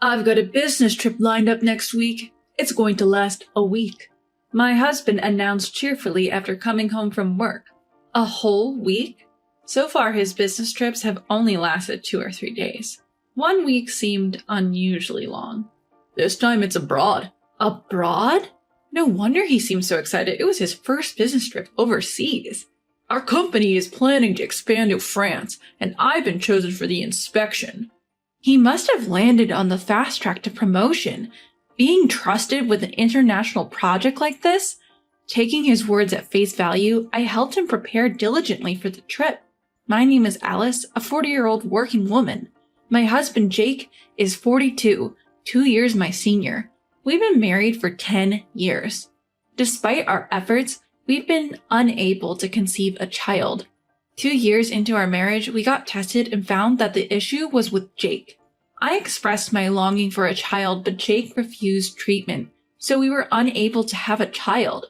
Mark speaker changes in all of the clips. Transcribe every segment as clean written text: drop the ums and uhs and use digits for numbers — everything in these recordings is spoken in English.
Speaker 1: I've got a business trip lined up next week. It's going to last a week. My husband announced cheerfully after coming home from work. A whole week? So far, his business trips have only lasted 2 or 3 days. 1 week seemed unusually long. This time it's abroad. Abroad? No wonder he seemed so excited. It was his first business trip overseas. Our company is planning to expand to France, and I've been chosen for the inspection. He must have landed on the fast track to promotion. Being trusted with an international project like this? Taking his words at face value, I helped him prepare diligently for the trip. My name is Alice, a 40-year-old working woman. My husband, Jake, is 42, 2 years my senior. We've been married for 10 years. Despite our efforts, we've been unable to conceive a child. 2 years into our marriage, we got tested and found that the issue was with Jake. I expressed my longing for a child, but Jake refused treatment, so we were unable to have a child.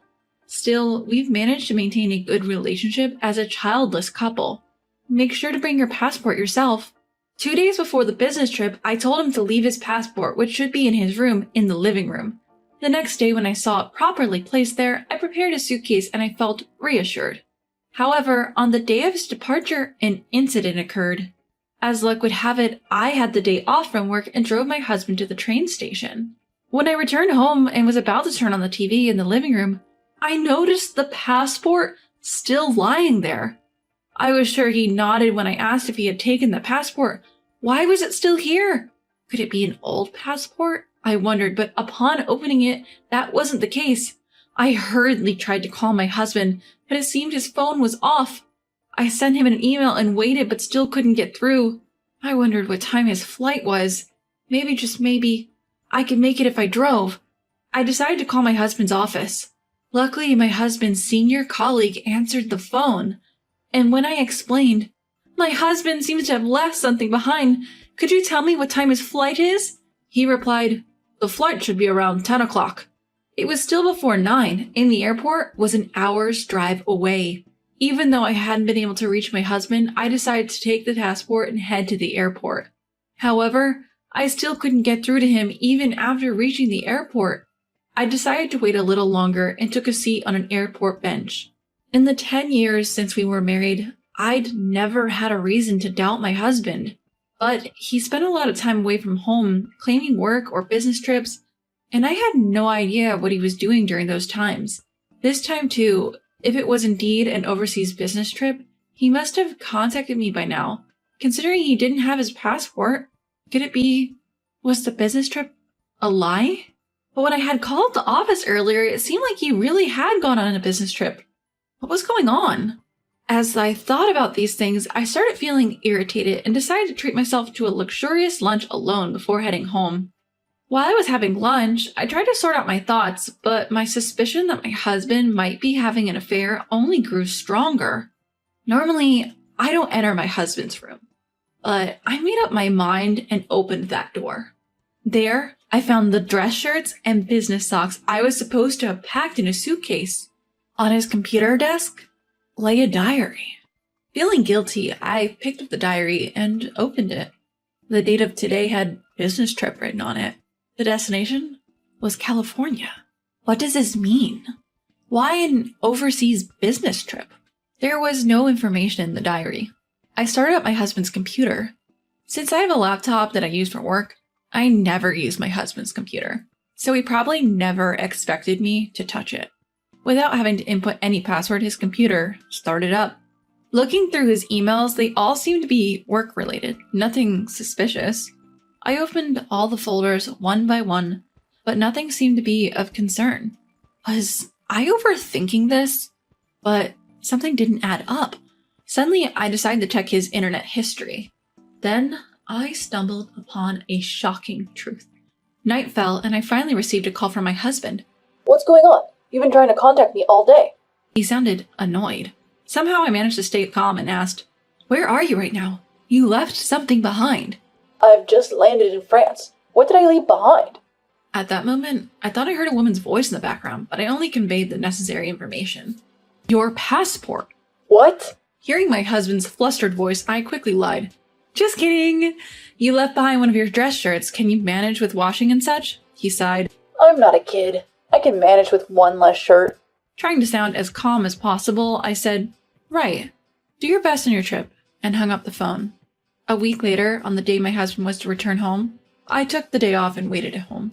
Speaker 1: Still, we've managed to maintain a good relationship as a childless couple. Make sure to bring your passport yourself. 2 days before the business trip, I told him to leave his passport, which should be in his room, in the living room. The next day when I saw it properly placed there, I prepared a suitcase and I felt reassured. However, on the day of his departure, an incident occurred. As luck would have it, I had the day off from work and drove my husband to the train station. When I returned home and was about to turn on the TV in the living room, I noticed the passport still lying there. I was sure he nodded when I asked if he had taken the passport. Why was it still here? Could it be an old passport? I wondered, but upon opening it, that wasn't the case. I hurriedly tried to call my husband, but it seemed his phone was off. I sent him an email and waited, but still couldn't get through. I wondered what time his flight was. Maybe, just maybe, I could make it if I drove. I decided to call my husband's office. Luckily, my husband's senior colleague answered the phone. And when I explained, "My husband seems to have left something behind. Could you tell me what time his flight is?" He replied, "The flight should be around 10 o'clock. It was still before 9, and the airport was an hour's drive away. Even though I hadn't been able to reach my husband, I decided to take the passport and head to the airport. However, I still couldn't get through to him even after reaching the airport. I decided to wait a little longer and took a seat on an airport bench. In the 10 years since we were married, I'd never had a reason to doubt my husband. But he spent a lot of time away from home, claiming work or business trips, and I had no idea what he was doing during those times. This time too, if it was indeed an overseas business trip, he must have contacted me by now. Considering he didn't have his passport, was the business trip a lie? But when I had called the office earlier, it seemed like he really had gone on a business trip. What was going on? As I thought about these things, I started feeling irritated and decided to treat myself to a luxurious lunch alone before heading home. While I was having lunch, I tried to sort out my thoughts, but my suspicion that my husband might be having an affair only grew stronger. Normally, I don't enter my husband's room, but I made up my mind and opened that door. There, I found the dress shirts and business socks I was supposed to have packed in a suitcase. On his computer desk lay a diary. Feeling guilty, I picked up the diary and opened it. The date of today had business trip written on it. The destination was California. What does this mean? Why an overseas business trip? There was no information in the diary. I started up my husband's computer. Since I have a laptop that I use for work, I never use my husband's computer, so he probably never expected me to touch it. Without having to input any password, his computer started up. Looking through his emails, they all seemed to be work-related, nothing suspicious. I opened all the folders one by one, but nothing seemed to be of concern. Was I overthinking this? But something didn't add up. Suddenly, I decided to check his internet history. Then, I stumbled upon a shocking truth. Night fell, and I finally received a call from my husband.
Speaker 2: "What's going on? You've been trying to contact me all day."
Speaker 1: He sounded annoyed. Somehow I managed to stay calm and asked, "Where are you right now? You left something behind."
Speaker 2: "I've just landed in France. What did I leave behind?"
Speaker 1: At that moment, I thought I heard a woman's voice in the background, but I only conveyed the necessary information. "Your passport."
Speaker 2: "What?"
Speaker 1: Hearing my husband's flustered voice, I quickly lied. Just kidding. You left behind one of your dress shirts. Can you manage with washing and such? He sighed.
Speaker 2: I'm not a kid. I can manage with one less shirt.
Speaker 1: Trying to sound as calm as possible, I said, right. Do your best on your trip, and hung up the phone. A week later, on the day my husband was to return home, I took the day off and waited at home.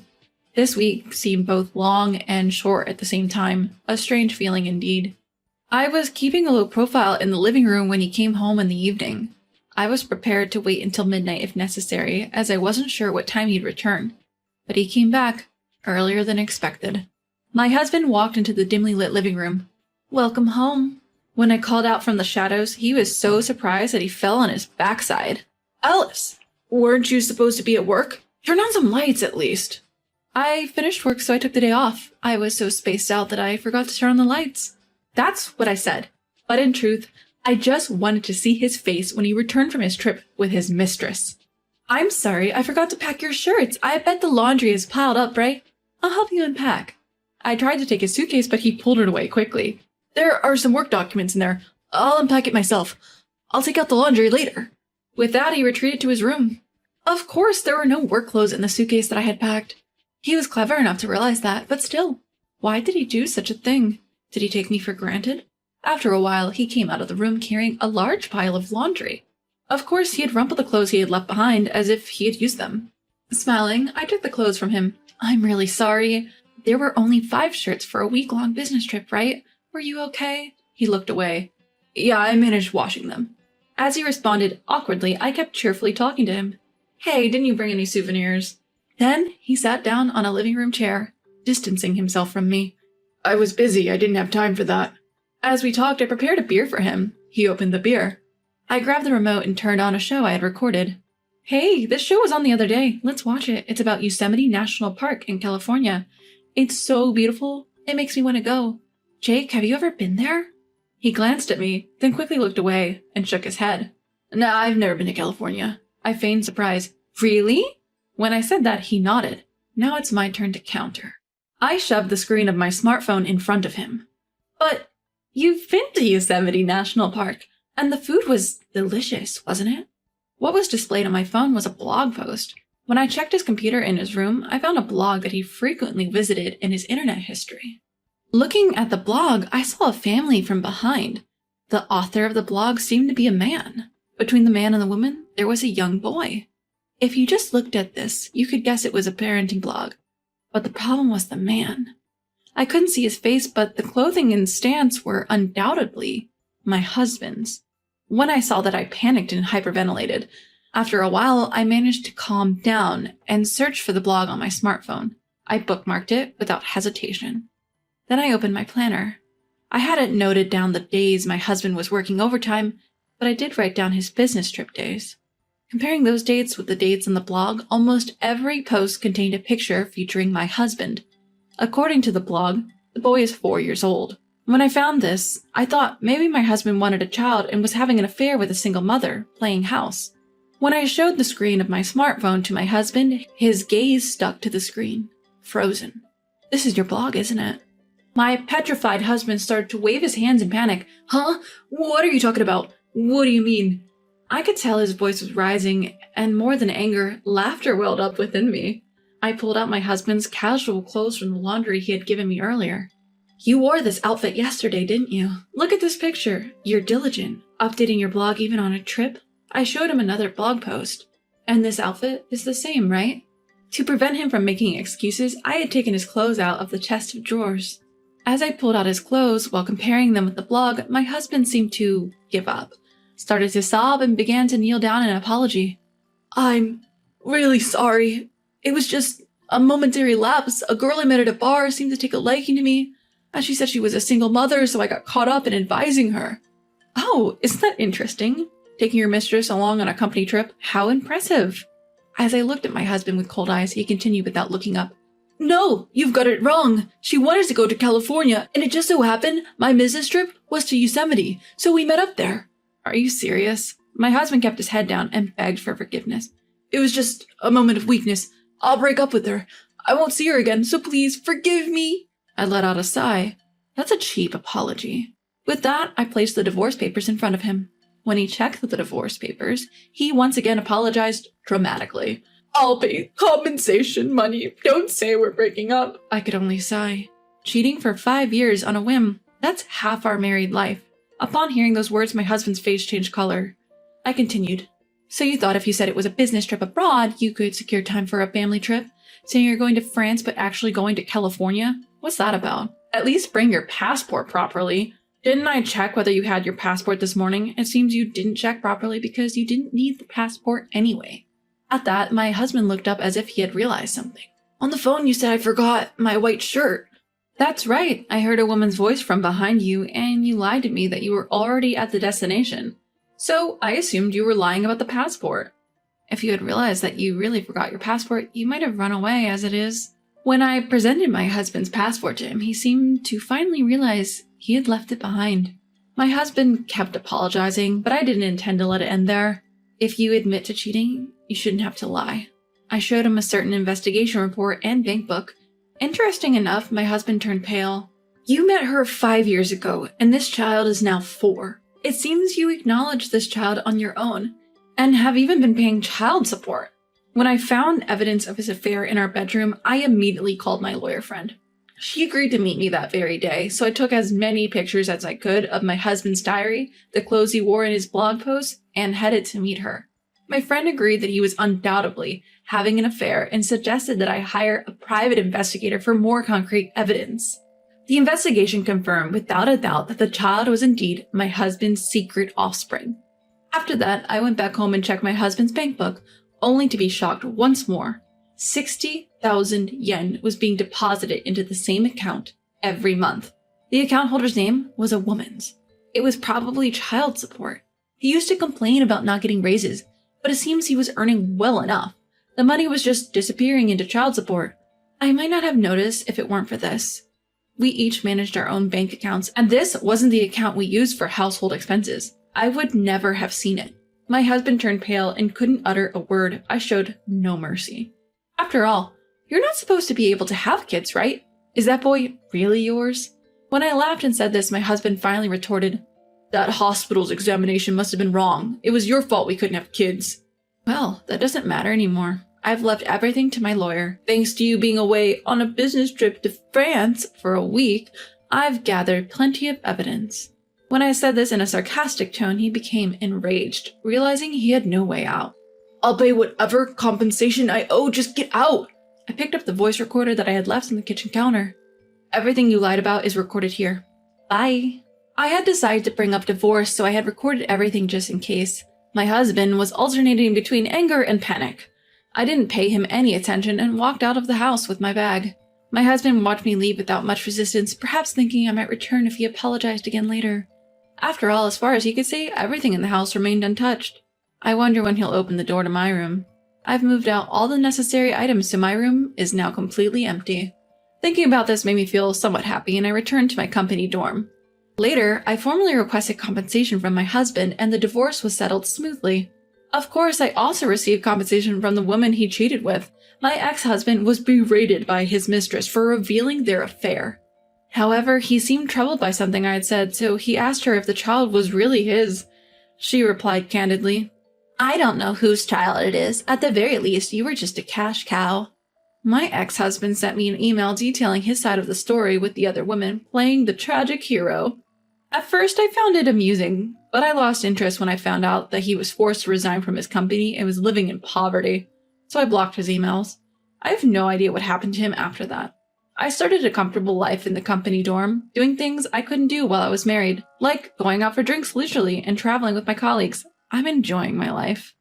Speaker 1: This week seemed both long and short at the same time, a strange feeling indeed. I was keeping a low profile in the living room when he came home in the evening. I was prepared to wait until midnight if necessary, as I wasn't sure what time he'd return. But he came back, earlier than expected. My husband walked into the dimly lit living room. Welcome home. When I called out from the shadows, he was so surprised that he fell on his backside. Alice, weren't you supposed to be at work? Turn on some lights at least. I finished work, so I took the day off. I was so spaced out that I forgot to turn on the lights. That's what I said. But in truth, I just wanted to see his face when he returned from his trip with his mistress. I'm sorry, I forgot to pack your shirts. I bet the laundry is piled up, right? I'll help you unpack. I tried to take his suitcase, but he pulled it away quickly. There are some work documents in there. I'll unpack it myself. I'll take out the laundry later. With that, he retreated to his room. Of course, there were no work clothes in the suitcase that I had packed. He was clever enough to realize that, but still, why did he do such a thing? Did he take me for granted? After a while, he came out of the room carrying a large pile of laundry. Of course, he had rumpled the clothes he had left behind as if he had used them. Smiling, I took the clothes from him. I'm really sorry. There were only 5 shirts for a week-long business trip, right? Were you okay? He looked away. Yeah, I managed washing them. As he responded awkwardly, I kept cheerfully talking to him. Hey, didn't you bring any souvenirs? Then he sat down on a living room chair, distancing himself from me. I was busy. I didn't have time for that. As we talked, I prepared a beer for him. He opened the beer. I grabbed the remote and turned on a show I had recorded. Hey, this show was on the other day. Let's watch it. It's about Yosemite National Park in California. It's so beautiful. It makes me want to go. Jake, have you ever been there? He glanced at me, then quickly looked away and shook his head. Nah, I've never been to California. I feigned surprise. Really? When I said that, he nodded. Now it's my turn to counter. I shoved the screen of my smartphone in front of him. But you've been to Yosemite National Park, and the food was delicious, wasn't it? What was displayed on my phone was a blog post. When I checked his computer in his room, I found a blog that he frequently visited in his internet history. Looking at the blog, I saw a family from behind. The author of the blog seemed to be a man. Between the man and the woman, there was a young boy. If you just looked at this, you could guess it was a parenting blog. But the problem was the man. I couldn't see his face, but the clothing and stance were undoubtedly my husband's. When I saw that, I panicked and hyperventilated. After a while, I managed to calm down and search for the blog on my smartphone. I bookmarked it without hesitation. Then I opened my planner. I hadn't noted down the days my husband was working overtime, but I did write down his business trip days. Comparing those dates with the dates on the blog, almost every post contained a picture featuring my husband. According to the blog, the boy is 4 years old. When I found this, I thought maybe my husband wanted a child and was having an affair with a single mother, playing house. When I showed the screen of my smartphone to my husband, his gaze stuck to the screen, frozen. This is your blog, isn't it? My petrified husband started to wave his hands in panic. Huh? What are you talking about? What do you mean? I could tell his voice was rising, and more than anger, laughter welled up within me. I pulled out my husband's casual clothes from the laundry he had given me earlier. You wore this outfit yesterday, didn't you? Look at this picture. You're diligent, updating your blog even on a trip. I showed him another blog post. And this outfit is the same, right? To prevent him from making excuses, I had taken his clothes out of the chest of drawers. As I pulled out his clothes while comparing them with the blog, my husband seemed to give up, started to sob, and began to kneel down in apology. I'm really sorry. It was just a momentary lapse. A girl I met at a bar seemed to take a liking to me, and she said she was a single mother, so I got caught up in advising her. Oh, isn't that interesting? Taking your mistress along on a company trip? How impressive. As I looked at my husband with cold eyes, he continued without looking up. No, you've got it wrong. She wanted to go to California, and it just so happened my business trip was to Yosemite, so we met up there. Are you serious? My husband kept his head down and begged for forgiveness. It was just a moment of weakness. I'll break up with her. I won't see her again, so please forgive me. I let out a sigh. That's a cheap apology. With that, I placed the divorce papers in front of him. When he checked the divorce papers, he once again apologized dramatically. "I'll pay compensation money. Don't say we're breaking up." I could only sigh. Cheating for 5 years on a whim, that's half our married life. Upon hearing those words, my husband's face changed color. I continued. "So you thought if you said it was a business trip abroad, you could secure time for a family trip? Saying you're going to France but actually going to California? What's that about? At least bring your passport properly. Didn't I check whether you had your passport this morning? It seems you didn't check properly because you didn't need the passport anyway." At that, my husband looked up as if he had realized something. "On the phone you said I forgot my white shirt." "That's right. I heard a woman's voice from behind you, and you lied to me that you were already at the destination. So I assumed you were lying about the passport. If you had realized that you really forgot your passport, you might have run away as it is." When I presented my husband's passport to him, he seemed to finally realize he had left it behind. My husband kept apologizing, but I didn't intend to let it end there. "If you admit to cheating, you shouldn't have to lie." I showed him a certain investigation report and bank book. Interesting enough, my husband turned pale. "You met her 5 years ago, and this child is now 4. It seems you acknowledged this child on your own, and have even been paying child support." When I found evidence of his affair in our bedroom, I immediately called my lawyer friend. She agreed to meet me that very day, so I took as many pictures as I could of my husband's diary, the clothes he wore in his blog posts, and headed to meet her. My friend agreed that he was undoubtedly having an affair and suggested that I hire a private investigator for more concrete evidence. The investigation confirmed without a doubt that the child was indeed my husband's secret offspring. After that, I went back home and checked my husband's bank book, only to be shocked once more. 60,000 yen was being deposited into the same account every month. The account holder's name was a woman's. It was probably child support. He used to complain about not getting raises, but it seems he was earning well enough. The money was just disappearing into child support. I might not have noticed if it weren't for this. We each managed our own bank accounts, and this wasn't the account we used for household expenses. I would never have seen it. My husband turned pale and couldn't utter a word. I showed no mercy. "After all, you're not supposed to be able to have kids, right? Is that boy really yours?" When I laughed and said this, my husband finally retorted, "That hospital's examination must have been wrong. It was your fault we couldn't have kids." Well, that doesn't matter anymore. I've left everything to my lawyer. Thanks to you being away on a business trip to France for a week, I've gathered plenty of evidence. When I said this in a sarcastic tone, he became enraged, realizing he had no way out. "I'll pay whatever compensation I owe, just get out!" I picked up the voice recorder that I had left on the kitchen counter. "Everything you lied about is recorded here. Bye." I had decided to bring up divorce, so I had recorded everything just in case. My husband was alternating between anger and panic. I didn't pay him any attention and walked out of the house with my bag. My husband watched me leave without much resistance, perhaps thinking I might return if he apologized again later. After all, as far as he could see, everything in the house remained untouched. I wonder when he'll open the door to my room. I've moved out all the necessary items, so my room is now completely empty. Thinking about this made me feel somewhat happy, and I returned to my company dorm. Later, I formally requested compensation from my husband, and the divorce was settled smoothly. Of course, I also received compensation from the woman he cheated with. My ex-husband was berated by his mistress for revealing their affair. However, he seemed troubled by something I had said, so he asked her if the child was really his. She replied candidly, "I don't know whose child it is. At the very least, you were just a cash cow." My ex-husband sent me an email detailing his side of the story with the other women, playing the tragic hero. At first, I found it amusing, but I lost interest when I found out that he was forced to resign from his company and was living in poverty, so I blocked his emails. I have no idea what happened to him after that. I started a comfortable life in the company dorm, doing things I couldn't do while I was married, like going out for drinks leisurely and traveling with my colleagues. I'm enjoying my life.